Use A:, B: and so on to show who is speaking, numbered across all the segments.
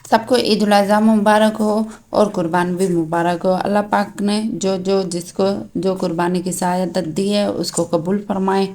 A: सबको ईद उल अज़हा मुबारक हो और कुर्बानी भी मुबारक हो। अल्लाह पाक ने जो जिसको जो कुर्बानी की सआदत दी है उसको कबूल फरमाए।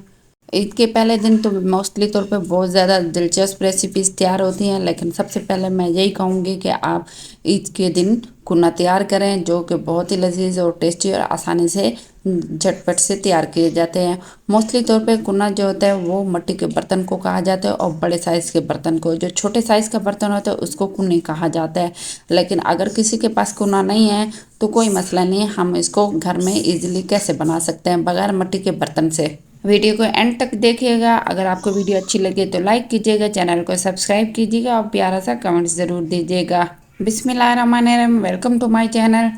A: ईद के पहले दिन तो मोस्टली तौर पे बहुत ज़्यादा दिलचस्प रेसिपीज़ तैयार होती हैं, लेकिन सबसे पहले मैं यही कहूँगी कि आप ईद के दिन कुन्ना तैयार करें, जो कि बहुत ही लजीज और टेस्टी और आसानी से झटपट से तैयार किए जाते हैं। मोस्टली तौर पे कुन्ना जो होता है वो मिट्टी के बर्तन को कहा जाता है, और बड़े साइज़ के बर्तन को, जो छोटे साइज़ का बर्तन होता है उसको कुन्नी कहा जाता है। लेकिन अगर किसी के पास कुन्ना नहीं है तो कोई मसला नहीं है, हम इसको घर में ईजिली कैसे बना सकते हैं बगैर मिट्टी के बर्तन से। वीडियो को एंड तक देखिएगा। अगर आपको वीडियो अच्छी लगे तो लाइक कीजिएगा, चैनल को सब्सक्राइब कीजिएगा और प्यारा सा कमेंट ज़रूर दीजिएगा। बिस्मिल्लाहिर्रहमानिर्रहीम, वेलकम टू माय चैनल।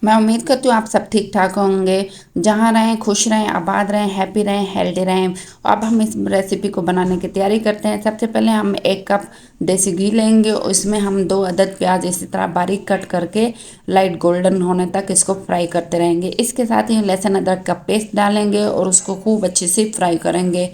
A: मैं उम्मीद करती हूँ आप सब ठीक ठाक होंगे, जहाँ रहें खुश रहें, आबाद रहें, हैप्पी रहें, हेल्दी रहें। अब हम इस रेसिपी को बनाने की तैयारी करते हैं। सबसे पहले हम 1 कप देसी घी लेंगे, उसमें हम 2 अदद प्याज इसी तरह बारीक कट करके लाइट गोल्डन होने तक इसको फ्राई करते रहेंगे। इसके साथ ही लहसुन अदरक का पेस्ट डालेंगे और उसको खूब अच्छे से फ्राई करेंगे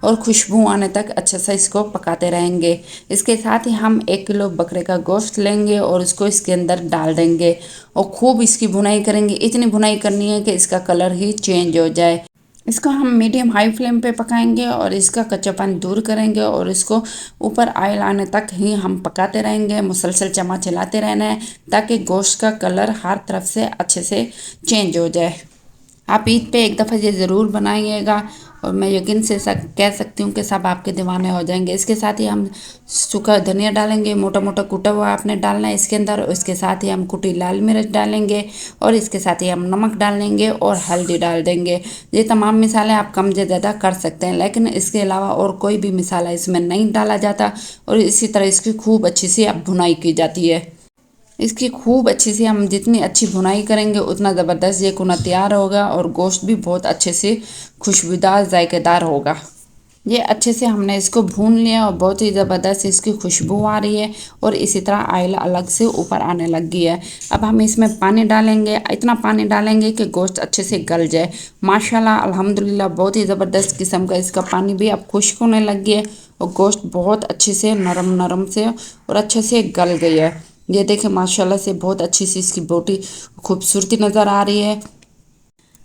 A: और खुशबू आने तक अच्छे से इसको पकाते रहेंगे। इसके साथ ही हम 1 किलो बकरे का गोश्त लेंगे और उसको इसके अंदर डाल देंगे और खूब इसकी भुनाई करेंगे। इतनी भुनाई करनी है कि इसका कलर ही चेंज हो जाए। इसको हम मीडियम हाई फ्लेम पे पकाएंगे और इसका कच्चापन दूर करेंगे और इसको ऊपर ऑयल आने तक ही हम पकाते रहेंगे। मुसलसल चम्मच हिलाते रहना है ताकि गोश्त का कलर हर तरफ से अच्छे से चेंज हो जाए। आप ईद पे एक दफ़ा ये ज़रूर बनाइएगा और मैं यकीन से कह सकती हूँ कि सब आपके दीवाने हो जाएंगे। इसके साथ ही हम सूखा धनिया डालेंगे, मोटा मोटा कूटा हुआ आपने डालना है इसके अंदर। इसके साथ ही हम कुटी लाल मिर्च डालेंगे और इसके साथ ही हम नमक डालेंगे और हल्दी डाल देंगे। ये तमाम मिसाले आप कम या ज़्यादा कर सकते हैं, लेकिन इसके अलावा और कोई भी मिसाला इसमें नहीं डाला जाता। और इसी तरह इसकी खूब अच्छी सी अब भुनाई की जाती है। इसकी खूब अच्छी से हम जितनी अच्छी भुनाई करेंगे उतना ज़बरदस्त ये कुना तैयार होगा और गोश्त भी बहुत अच्छे से खुशबूदार जायकेदार होगा। ये अच्छे से हमने इसको भून लिया और बहुत ही ज़बरदस्त इसकी खुशबू आ रही है और इसी तरह ऑयल अलग से ऊपर आने लग गई है। अब हम इसमें पानी डालेंगे, इतना पानी डालेंगे कि गोश्त अच्छे से गल जाए। माशाल्लाह अल्हम्दुलिल्लाह बहुत ही ज़बरदस्त किस्म का इसका पानी भी अब खुश्क होने लग गया है और गोश्त बहुत अच्छे से नरम नरम से और अच्छे से गल गई है। ये देखें माशाल्लाह से बहुत अच्छी सी इसकी बोटी खूबसूरती नज़र आ रही है।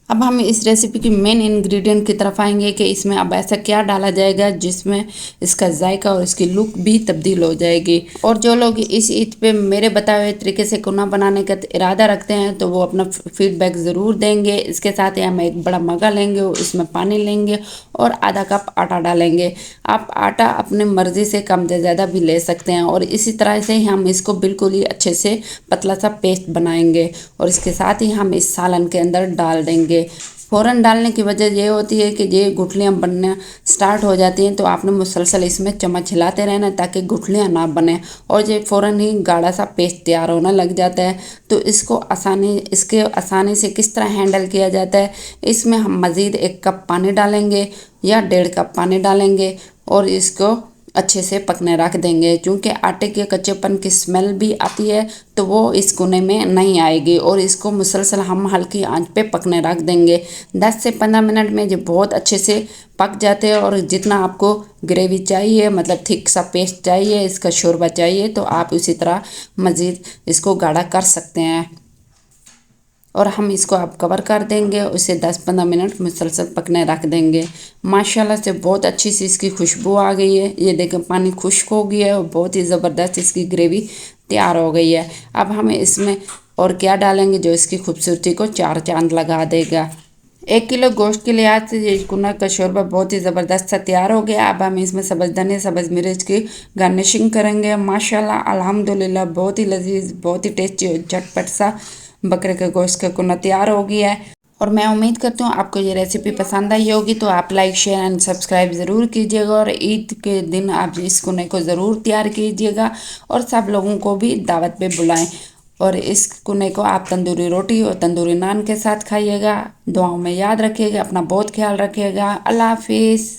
A: अब हम इस रेसिपी की मेन इंग्रेडिएंट की तरफ आएंगे कि इसमें अब ऐसा क्या डाला जाएगा जिसमें इसका जायका और इसकी लुक भी तब्दील हो जाएगी। और जो लोग इस ईद पे मेरे बताए हुए तरीके से कुना बनाने का इरादा रखते हैं तो वो अपना फीडबैक ज़रूर देंगे। इसके साथ ही हम एक बड़ा मगा लेंगे, उसमें पानी लेंगे और आधा कप आटा डालेंगे। आप आटा अपनी मर्ज़ी से कम या ज़्यादा भी ले सकते हैं और इसी तरह से ही हम इसको बिल्कुल ही अच्छे से पतला सा पेस्ट बनाएंगे और इसके साथ ही हम इस सालन के अंदर डाल देंगे। फ़ौरन डालने की वजह ये होती है कि ये गुठलियाँ बनना स्टार्ट हो जाती हैं, तो आपने मुसलसल इसमें चम्मच हिलाते रहना ताकि गुठलियाँ ना बने और ये फ़ौरन ही गाढ़ा सा पेस्ट तैयार होने लग जाता है। तो इसको आसानी से किस तरह हैंडल किया जाता है, इसमें हम मज़ीद 1 कप पानी डालेंगे या 1.5 कप पानी डालेंगे और इसको अच्छे से पकने रख देंगे। क्योंकि आटे के कच्चेपन की स्मेल भी आती है तो वो इस कोने में नहीं आएगी और इसको मुसलसल हम हल्की आंच पे पकने रख देंगे। 10 से 15 मिनट में ये बहुत अच्छे से पक जाते हैं और जितना आपको ग्रेवी चाहिए, मतलब थिक सा पेस्ट चाहिए, इसका शोरबा चाहिए, तो आप उसी तरह मज़ीद इसको गाढ़ा कर सकते हैं। और हम इसको अब कवर कर देंगे, उसे 10-15 मिनट मुसलसल पकने रख देंगे। माशाल्लाह से बहुत अच्छी सी इसकी खुशबू आ गई है। ये देखें पानी खुश्क हो गया है और बहुत ही ज़बरदस्त इसकी ग्रेवी तैयार हो गई है। अब हम इसमें और क्या डालेंगे जो इसकी खूबसूरती को 4 चांद लगा देगा। 1 किलो गोश्त के लिहाज से ये कुना का शोरबा बहुत ही ज़बरदस्त सा तैयार हो गया। अब हम इसमें सब्ज़ धनिया, सब्ज़ मिर्च की गार्निशिंग करेंगे। माशाल्लाह अल्हम्दुलिल्लाह बहुत ही लजीज, बहुत ही टेस्टी और झटपट सा बकरे के गोश्त का कुना तैयार हो गया है। और मैं उम्मीद करती हूँ आपको ये रेसिपी पसंद आई होगी, तो आप लाइक शेयर एंड सब्सक्राइब ज़रूर कीजिएगा और ईद के दिन आप इस कुने को ज़रूर तैयार कीजिएगा और सब लोगों को भी दावत पे बुलाएं। और इस कुने को आप तंदूरी रोटी और तंदूरी नान के साथ खाइएगा। दुआओं में याद रखिएगा, अपना बहुत ख्याल रखिएगा। अल्लाह हाफिज़।